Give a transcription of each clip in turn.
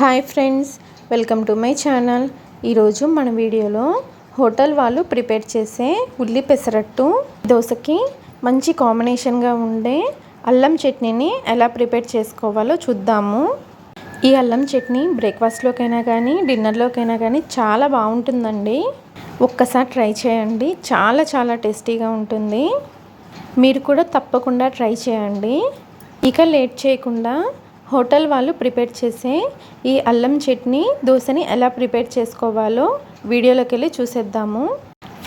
Hi friends, welcome to my channel. ఈరోజు మన వీడియోలో హోటల్ వాళ్ళు ప్రిపేర్ చేసే ఉల్లి పెసరట్టు దోశకి మంచి కాంబినేషన్గా ఉండే అల్లం చట్నీని ఎలా ప్రిపేర్ చేసుకోవాలో చూద్దాము. ఈ అల్లం చట్నీ బ్రేక్ఫాస్ట్లోకైనా కానీ డిన్నర్లోకైనా కానీ చాలా బాగుంటుందండి. ఒక్కసారి ట్రై చేయండి, చాలా చాలా టేస్టీగా ఉంటుంది. మీరు కూడా తప్పకుండా ట్రై చేయండి. ఇక లేట్ చేయకుండా హోటల్ వాళ్ళు ప్రిపేర్ చేసే ఈ అల్లం చట్నీ దోశని ఎలా ప్రిపేర్ చేసుకోవాలో వీడియోలోకి వెళ్ళి చూసేద్దాము.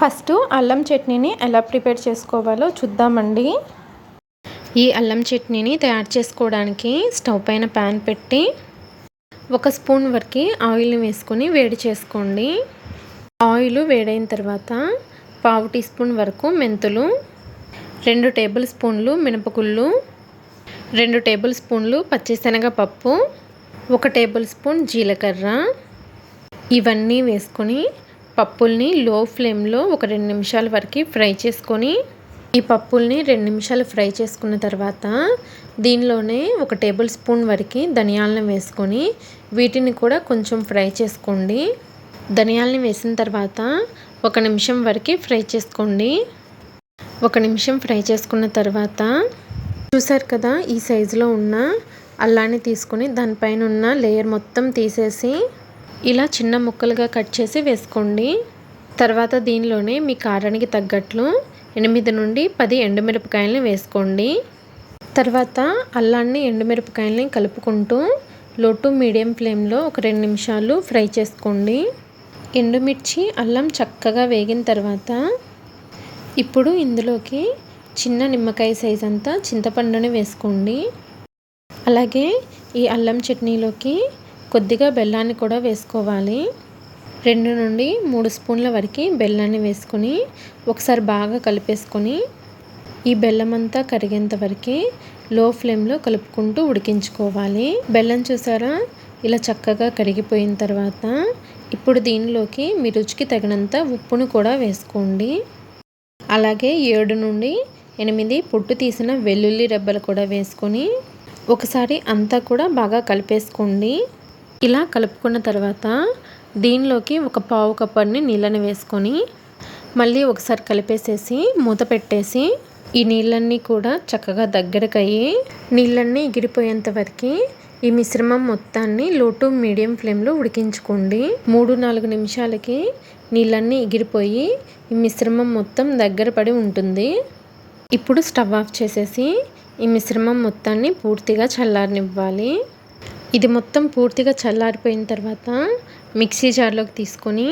ఫస్ట్ అల్లం చట్నీని ఎలా ప్రిపేర్ చేసుకోవాలో చూద్దామండి. ఈ అల్లం చట్నీని తయారు చేసుకోవడానికి స్టవ్ పైన ప్యాన్ పెట్టి 1 స్పూన్ వరకు ఆయిల్ని వేసుకొని వేడి చేసుకోండి. ఆయిల్ వేడైన తర్వాత 1/2 టీ స్పూన్ వరకు మెంతులు, 2 టేబుల్ స్పూన్లు మినపగుళ్ళు, 2 టేబుల్ స్పూన్లు పచ్చిశనగపప్పు, 1 టేబుల్ స్పూన్ జీలకర్ర ఇవన్నీ వేసుకొని పప్పుల్ని లో ఫ్లేమ్లో ఒక 2 నిమిషాల వరకు ఫ్రై చేసుకొని ఈ పప్పుల్ని 2 నిమిషాలు ఫ్రై చేసుకున్న తర్వాత దీనిలోనే 1 టేబుల్ స్పూన్ వరకు ధనియాలను వేసుకొని వీటిని కూడా కొంచెం ఫ్రై చేసుకోండి. ధనియాలని వేసిన తర్వాత 1 నిమిషం వరకు ఫ్రై చేసుకోండి. 1 నిమిషం ఫ్రై చేసుకున్న తర్వాత చూసారు కదా, ఈ సైజులో ఉన్న అల్లాన్ని తీసుకొని దానిపైన ఉన్న లేయర్ మొత్తం తీసేసి ఇలా చిన్న ముక్కలుగా కట్ చేసి వేసుకోండి. తర్వాత దీనిలోనే మీ కారానికి తగ్గట్లు 8 నుండి 10 ఎండుమిరపకాయలని వేసుకోండి. తర్వాత అల్లాన్ని ఎండుమిరపకాయలని కలుపుకుంటూ లో టు మీడియం ఫ్లేమ్లో ఒక 2 నిమిషాలు ఫ్రై చేసుకోండి. ఎండుమిర్చి అల్లం చక్కగా వేగిన తర్వాత ఇప్పుడు ఇందులోకి చిన్న నిమ్మకాయ సైజ్ అంతా చింతపండుని వేసుకోండి. అలాగే ఈ అల్లం చట్నీలోకి కొద్దిగా బెల్లాన్ని కూడా వేసుకోవాలి. 2 నుండి 3 స్పూన్ల వరకు బెల్లాన్ని వేసుకొని ఒకసారి బాగా కలిపేసుకొని ఈ బెల్లం అంతా కరిగేంత వరకు లో ఫ్లేమ్లో కలుపుకుంటూ ఉడికించుకోవాలి. బెల్లం చూసారా, ఇలా చక్కగా కరిగిపోయిన తర్వాత ఇప్పుడు దీనిలోకి మీ రుచికి తగినంత ఉప్పును కూడా వేసుకోండి. అలాగే 7 నుండి 8 పొట్టు తీసిన వెల్లుల్లి రెబ్బలు కూడా వేసుకొని ఒకసారి అంతా కూడా బాగా కలిపేసుకోండి. ఇలా కలుపుకున్న తర్వాత దీనిలోకి 1/4 కప్పు నీళ్ళని వేసుకొని మళ్ళీ ఒకసారి కలిపేసేసి మూత పెట్టేసి ఈ నీళ్ళన్నీ కూడా చక్కగా దగ్గరకయ్యి నీళ్ళన్నీ ఎగిరిపోయేంత వరకు ఈ మిశ్రమం మొత్తాన్ని లో టు మీడియం ఫ్లేమ్లో ఉడికించుకోండి. 3-4 నిమిషాలకి నీళ్ళన్నీ ఎగిరిపోయి ఈ మిశ్రమం మొత్తం దగ్గర పడి ఉంటుంది. ఇప్పుడు స్టవ్ ఆఫ్ చేసేసి ఈ మిశ్రమం మొత్తాన్ని పూర్తిగా చల్లారనివ్వాలి. ఇది మొత్తం పూర్తిగా చల్లారిపోయిన తర్వాత మిక్సీ జార్లోకి తీసుకొని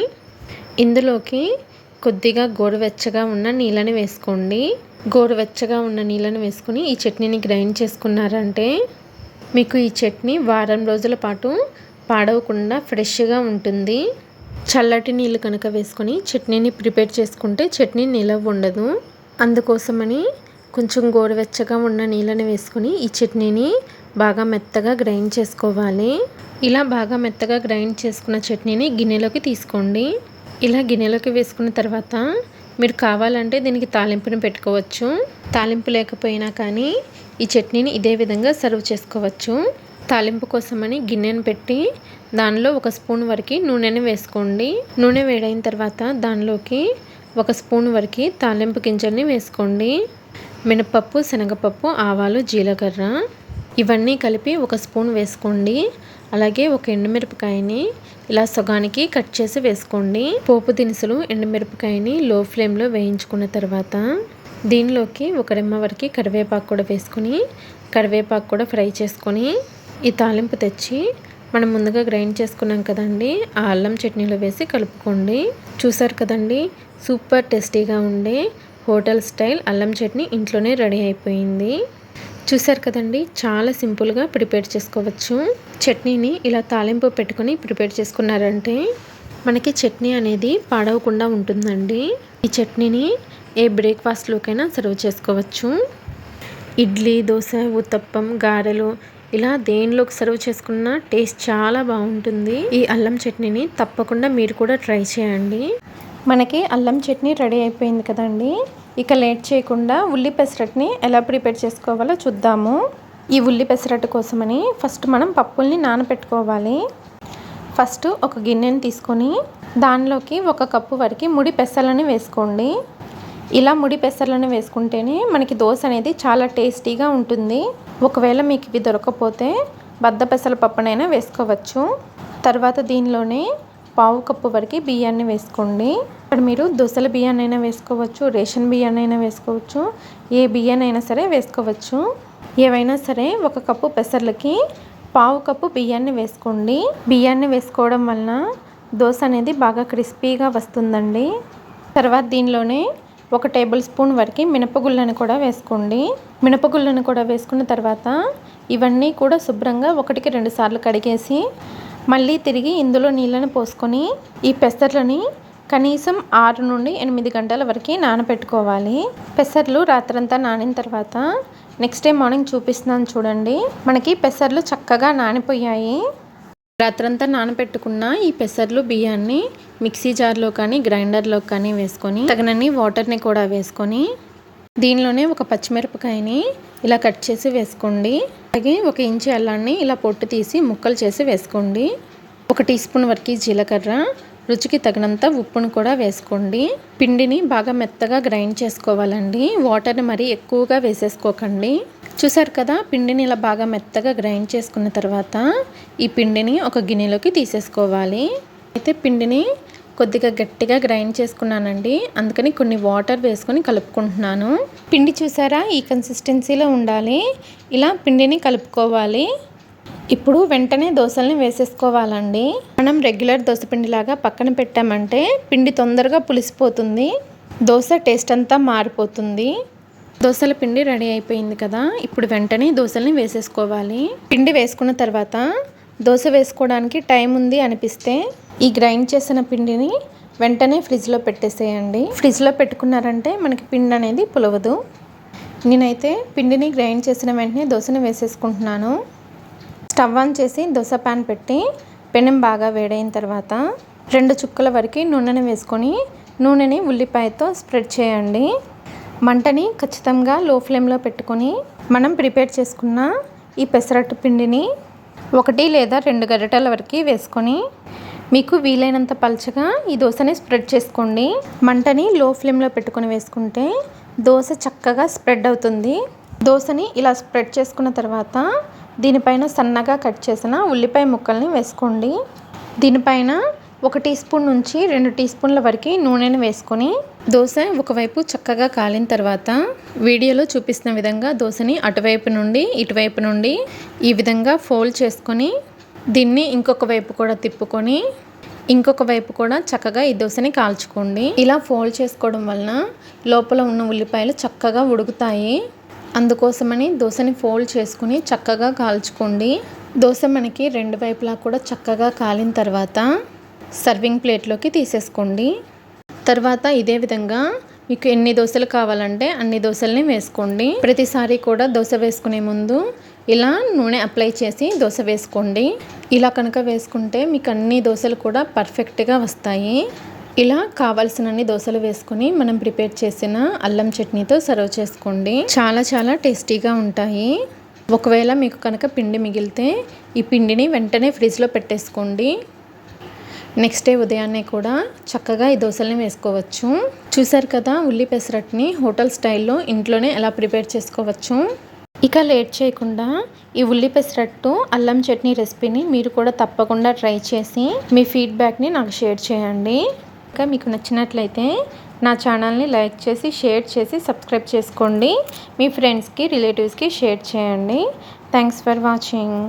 ఇందులోకి కొద్దిగా గోరువెచ్చగా ఉన్న నీళ్ళని వేసుకోండి. గోరువెచ్చగా ఉన్న నీళ్ళని వేసుకొని ఈ చట్నీని గ్రైండ్ చేసుకున్నారంటే మీకు ఈ చట్నీ వారం రోజుల పాటు పాడవకుండా ఫ్రెష్గా ఉంటుంది. చల్లటి నీళ్ళు కనుక వేసుకొని చట్నీని ప్రిపేర్ చేసుకుంటే చట్నీ నిలవ ఉండదు. అందుకోసమని కొంచెం గోరువెచ్చగా ఉన్న నీళ్ళని వేసుకొని ఈ చట్నీని బాగా మెత్తగా గ్రైండ్ చేసుకోవాలి. ఇలా బాగా మెత్తగా గ్రైండ్ చేసుకున్న చట్నీని గిన్నెలోకి తీసుకోండి. ఇలా గిన్నెలోకి వేసుకున్న తర్వాత మీరు కావాలంటే దీనికి తాలింపుని పెట్టుకోవచ్చు. తాలింపు లేకపోయినా కానీ ఈ చట్నీని ఇదే విధంగా సర్వ్ చేసుకోవచ్చు. తాలింపు కోసమని గిన్నెను పెట్టి దానిలో 1 స్పూన్ వరకు నూనెని వేసుకోండి. నూనె వేడైన తర్వాత దానిలోకి 1 స్పూన్ వరకు తాలింపు గింజల్ని వేసుకోండి. మినపప్పు, శనగపప్పు, ఆవాలు, జీలకర్ర ఇవన్నీ కలిపి 1 స్పూన్ వేసుకోండి. అలాగే 1 ఎండుమిరపకాయని ఇలా సగానికి కట్ చేసి వేసుకోండి. పోపు దినుసులు ఎండుమిరపకాయని లో ఫ్లేమ్లో వేయించుకున్న తర్వాత దీనిలోకి 1 రెమ్మ వరకు కరివేపాకు కూడా వేసుకొని కరివేపాకు కూడా ఫ్రై చేసుకొని ఈ తాలింపు తెచ్చి మనం ముందుగా గ్రైండ్ చేసుకున్నాం కదండి, ఆ అల్లం చట్నీలో వేసి కలుపుకోండి. చూసారు కదండి, సూపర్ టేస్టీగా ఉండే హోటల్ స్టైల్ అల్లం చట్నీ ఇంట్లోనే రెడీ అయిపోయింది. చూసారు కదండి, చాలా సింపుల్గా ప్రిపేర్ చేసుకోవచ్చు. చట్నీని ఇలా తాలింపు పెట్టుకొని ప్రిపేర్ చేసుకున్నారంటే మనకి చట్నీ అనేది పాడవకుండా ఉంటుందండి. ఈ చట్నీని ఏ బ్రేక్ఫాస్ట్లోకైనా సర్వ్ చేసుకోవచ్చు. ఇడ్లీ, దోశ, ఉత్తప్పం, గారెలు ఇలా దేనిలోకి సర్వ్ చేసుకున్న టేస్ట్ చాలా బాగుంటుంది. ఈ అల్లం చట్నీని తప్పకుండా మీరు కూడా ట్రై చేయండి. మనకి అల్లం చట్నీ రెడీ అయిపోయింది కదండి. ఇక లేట్ చేయకుండా ఉల్లి పెసరట్ని ఎలా ప్రిపేర్ చేసుకోవాలో చూద్దాము. ఈ ఉల్లి పెసరట్టు కోసమని ఫస్ట్ మనం పప్పుల్ని నానబెట్టుకోవాలి. ఫస్ట్ ఒక గిన్నెని తీసుకొని దానిలోకి 1 కప్పు వరకు ముడి పెసలను వేసుకోండి. ఇలా ముడి పెసలను వేసుకుంటేనే మనకి దోశ అనేది చాలా టేస్టీగా ఉంటుంది. ఒకవేళ మీకు ఇవి దొరకకపోతే బద్ద పెసల పప్పునైనా వేసుకోవచ్చు. తర్వాత దీనిలోనే 1/2 కప్పు వరకు బియ్యాన్ని వేసుకోండి. ఇక్కడ మీరు దోశల బియ్యాన్నైనా వేసుకోవచ్చు, రేషన్ బియ్యాన్నైనా వేసుకోవచ్చు, ఏ బియ్యాన్నైనా సరే వేసుకోవచ్చు. ఏవైనా సరే 1 కప్పు పెసర్లకి 1/2 కప్పు బియ్యాన్ని వేసుకోండి. బియ్యాన్ని వేసుకోవడం వలన దోశ అనేది బాగా క్రిస్పీగా వస్తుందండి. తర్వాత దీనిలోనే 1 టేబుల్ స్పూన్ వరకు మినపగుళ్ళను కూడా వేసుకోండి. మినపగుళ్ళను కూడా వేసుకున్న తర్వాత ఇవన్నీ కూడా శుభ్రంగా 1కి 2 సార్లు కడిగేసి మళ్ళీ తిరిగి ఇందులో నీళ్ళను పోసుకొని ఈ పెసర్లని కనీసం 6 నుండి 8 గంటల వరకు నానబెట్టుకోవాలి. పెసర్లు రాత్రంతా నానిన తర్వాత నెక్స్ట్ డే మార్నింగ్ చూపిస్తున్నాను చూడండి. మనకి పెసర్లు చక్కగా నానిపోయాయి. రాత్రంతా నానబెట్టుకున్న ఈ పెసర్లు బియ్యాన్ని మిక్సీ జార్లో కానీ గ్రైండర్లో కానీ వేసుకొని తగినన్ని వాటర్ని కూడా వేసుకొని దీనిలోనే 1 పచ్చిమిరపకాయని ఇలా కట్ చేసి వేసుకోండి. అలాగే 1 ఇంచు అల్లాన్ని ఇలా పొట్టు తీసి ముక్కలు చేసి వేసుకోండి. 1 టీ స్పూన్ వరకు జీలకర్ర, రుచికి తగినంత ఉప్పును కూడా వేసుకోండి. పిండిని బాగా మెత్తగా గ్రైండ్ చేసుకోవాలండి. వాటర్ని మరీ ఎక్కువగా వేసేసుకోకండి. చూసారు కదా, పిండిని ఇలా బాగా మెత్తగా గ్రైండ్ చేసుకున్న తర్వాత ఈ పిండిని ఒక గిన్నెలోకి తీసేసుకోవాలి. అయితే పిండిని కొద్దిగా గట్టిగా గ్రైండ్ చేసుకున్నానండి, అందుకని కొన్ని వాటర్ వేసుకొని కలుపుకుంటున్నాను. పిండి చూసారా, ఈ కన్సిస్టెన్సీలో ఉండాలి. ఇలా పిండిని కలుపుకోవాలి. ఇప్పుడు వెంటనే దోశల్ని వేసేసుకోవాలండి. మనం రెగ్యులర్ దోశ పిండిలాగా పక్కన పెట్టామంటే పిండి తొందరగా పులిసిపోతుంది, దోశ టేస్ట్ అంతా మారిపోతుంది. దోశల పిండి రెడీ అయిపోయింది కదా, ఇప్పుడు వెంటనే దోశల్ని వేసేసుకోవాలి. పిండి వేసుకున్న తర్వాత దోశ వేసుకోవడానికి టైం ఉంది అనిపిస్తే ఈ గ్రైండ్ చేసిన పిండిని వెంటనే ఫ్రిడ్జ్లో పెట్టేసేయండి. ఫ్రిడ్జ్లో పెట్టుకున్నారంటే మనకి పిండి అనేది పులవదు. నేనైతే పిండిని గ్రైండ్ చేసిన వెంటనే దోశని వేసేసుకుంటున్నాను. స్టవ్ ఆన్ చేసి దోశ ప్యాన్ పెట్టి పెనం బాగా వేడైన తర్వాత 2 చుక్కల వరకు నూనెని వేసుకొని నూనెని ఉల్లిపాయతో స్ప్రెడ్ చేయండి. మంటని ఖచ్చితంగా లో ఫ్లేమ్లో పెట్టుకొని మనం ప్రిపేర్ చేసుకున్న ఈ పెసరట్టు పిండిని 1 లేదా 2 గరిటెల వరకు వేసుకొని మీకు వీలైనంత పల్చగా ఈ దోశని స్ప్రెడ్ చేసుకోండి. మంటని లో ఫ్లేమ్లో పెట్టుకొని వేసుకుంటే దోశ చక్కగా స్ప్రెడ్ అవుతుంది. దోశని ఇలా స్ప్రెడ్ చేసుకున్న తర్వాత దీనిపైన సన్నగా కట్ చేసిన ఉల్లిపాయ ముక్కల్ని వేసుకోండి. దీనిపైన 1 టీ స్పూన్ నుంచి 2 టీ స్పూన్ల వరకు నూనెని వేసుకొని దోశ ఒకవైపు చక్కగా కాలిన తర్వాత వీడియోలో చూపిస్తున్న విధంగా దోశని అటువైపు నుండి ఇటువైపు నుండి ఈ విధంగా ఫోల్డ్ చేసుకొని దీన్ని ఇంకొక వైపు కూడా తిప్పుకొని ఇంకొక వైపు కూడా చక్కగా ఈ దోశని కాల్చుకోండి. ఇలా ఫోల్డ్ చేసుకోవడం వలన లోపల ఉన్న ఉల్లిపాయలు చక్కగా ఉడుకుతాయి. అందుకోసమని దోశని ఫోల్డ్ చేసుకుని చక్కగా కాల్చుకోండి. దోశ మనకి 2 వైపులా కూడా చక్కగా కాలిన తర్వాత సర్వింగ్ ప్లేట్లోకి తీసేసుకోండి. తర్వాత ఇదే విధంగా మీకు ఎన్ని దోశలు కావాలంటే అన్ని దోశల్ని వేసుకోండి. ప్రతిసారి కూడా దోశ వేసుకునే ముందు ఇలా నూనె అప్లై చేసి దోశ వేసుకోండి. ఇలా కనుక వేసుకుంటే మీకు అన్ని దోశలు కూడా పర్ఫెక్ట్గా వస్తాయి. ఇలా కావాల్సినన్ని దోశలు వేసుకొని మనం ప్రిపేర్ చేసిన అల్లం చట్నీతో సర్వ్ చేసుకోండి. చాలా చాలా టేస్టీగా ఉంటాయి. ఒకవేళ మీకు కనుక పిండి మిగిలితే ఈ పిండిని వెంటనే ఫ్రిడ్జ్లో పెట్టేసుకోండి. నెక్స్ట్ డే ఉదయాన్నే కూడా చక్కగా ఈ దోశల్ని వేసుకోవచ్చు. చూసారు కదా, ఉల్లి పెసరట్ని హోటల్ స్టైల్లో ఇంట్లోనే ఎలా ప్రిపేర్ చేసుకోవచ్చు. ఇక లేట్ చేయకుండా ఈ ఉల్లి పెసరట్టు అల్లం చట్నీ రెసిపీని మీరు కూడా తప్పకుండా ట్రై చేసి మీ ఫీడ్బ్యాక్ని నాకు షేర్ చేయండి. ఇంకా మీకు నచ్చినట్లయితే నా ఛానల్ని లైక్ చేసి షేర్ చేసి సబ్స్క్రైబ్ చేసుకోండి. మీ ఫ్రెండ్స్కి రిలేటివ్స్కి షేర్ చేయండి. Thanks for watching.